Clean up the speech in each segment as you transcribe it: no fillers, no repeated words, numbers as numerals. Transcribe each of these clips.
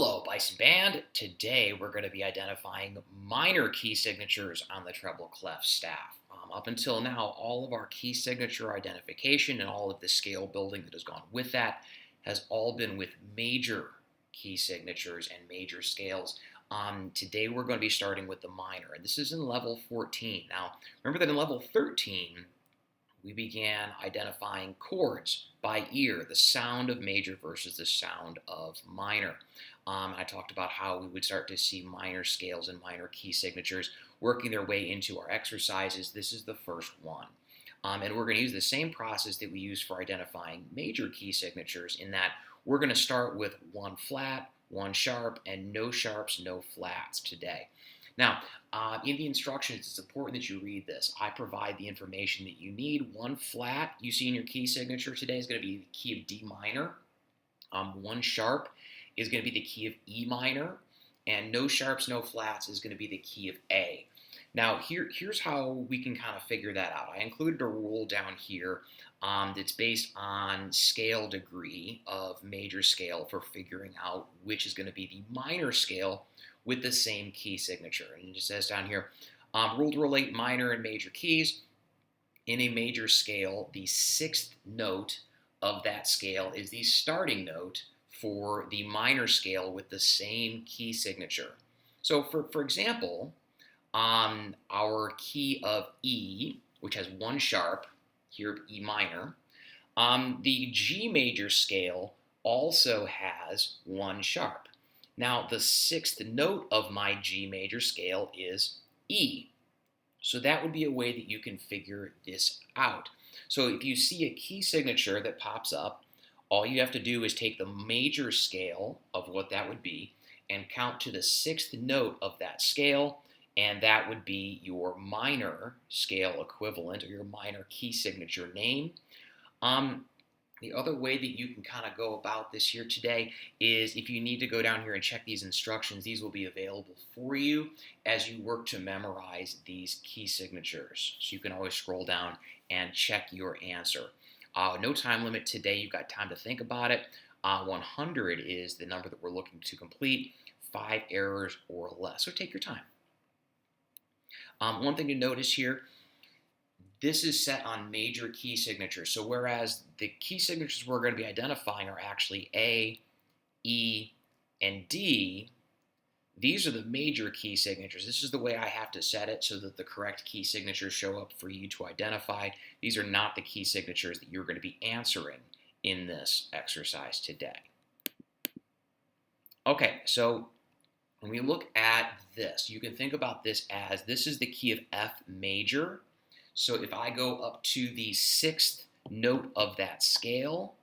Hello, Bison Band. Today we're going to be identifying minor key signatures on the treble clef staff. Up until now, all of our key signature identification and all of the scale building that has gone with that has all been with major key signatures and major scales. Today we're going to be starting with the minor, and this is in level 14. Now, remember that in level 13, we began identifying chords by ear, the sound of major versus the sound of minor. I talked about how we would start to see minor scales and minor key signatures working their way into our exercises. This is the first one. And we're going to use the same process that we use for identifying major key signatures, in that we're going to start with one flat, one sharp, and no sharps, no flats today. Now, in the instructions, it's important that you read this. I provide the information that you need. One flat you see in your key signature today is going to be the key of D minor. One sharp is going to be the key of E minor. And no sharps, no flats is going to be the key of A. Now, here's how we can kind of figure that out. I included a rule down here that's based on scale degree of major scale for figuring out which is going to be the minor scale with the same key signature. And it just says down here, rule to relate minor and major keys. In a major scale, the sixth note of that scale is the starting note for the minor scale with the same key signature. So for example, our key of E, which has one sharp, here E minor, the G major scale also has one sharp. Now, the sixth note of my G major scale is E. So that would be a way that you can figure this out. So if you see a key signature that pops up, all you have to do is take the major scale of what that would be and count to the sixth note of that scale, and that would be your minor scale equivalent, or your minor key signature name. The other way that you can kind of go about this here today is, if you need to go down here and check these instructions, these will be available for you as you work to memorize these key signatures. So you can always scroll down and check your answer. No time limit today. You've got time to think about it. 100 is the number that we're looking to complete. 5 errors or less. So take your time. One thing to notice here, this is set on major key signatures. So whereas the key signatures we're going to be identifying are actually A, E, and D, these are the major key signatures. This is the way I have to set it so that the correct key signatures show up for you to identify. These are not the key signatures that you're going to be answering in this exercise today. Okay, so when we look at this, you can think about this as, this is the key of F major. So if I go up to the sixth note of that scale,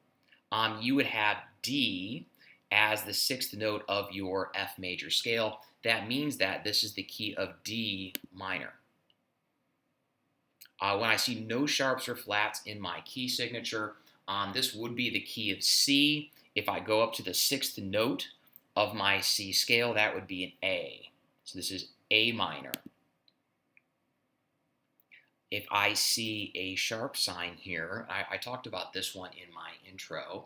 you would have D as the sixth note of your F major scale. That means that this is the key of D minor. When I see no sharps or flats in my key signature, this would be the key of C. If I go up to the sixth note of my C scale, that would be an A. So this is A minor. If I see a sharp sign here, I talked about this one in my intro.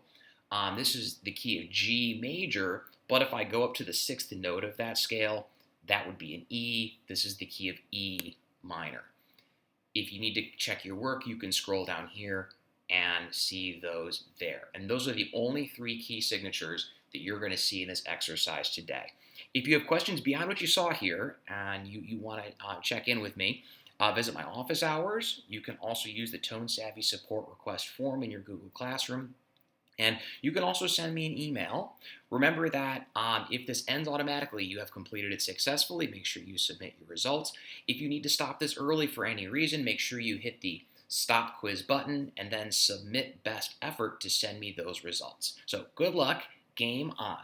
This is the key of G major, but if I go up to the sixth note of that scale, that would be an E. This is the key of E minor. If you need to check your work, you can scroll down here and see those there. And those are the only 3 key signatures that you're going to see in this exercise today. If you have questions beyond what you saw here and you want to check in with me, visit my office hours. You can also use the ToneSavvy support request form in your Google Classroom. And you can also send me an email. Remember that if this ends automatically, you have completed it successfully. Make sure you submit your results. If you need to stop this early for any reason, make sure you hit the Stop Quiz button and then submit best effort to send me those results. So good luck. Game on.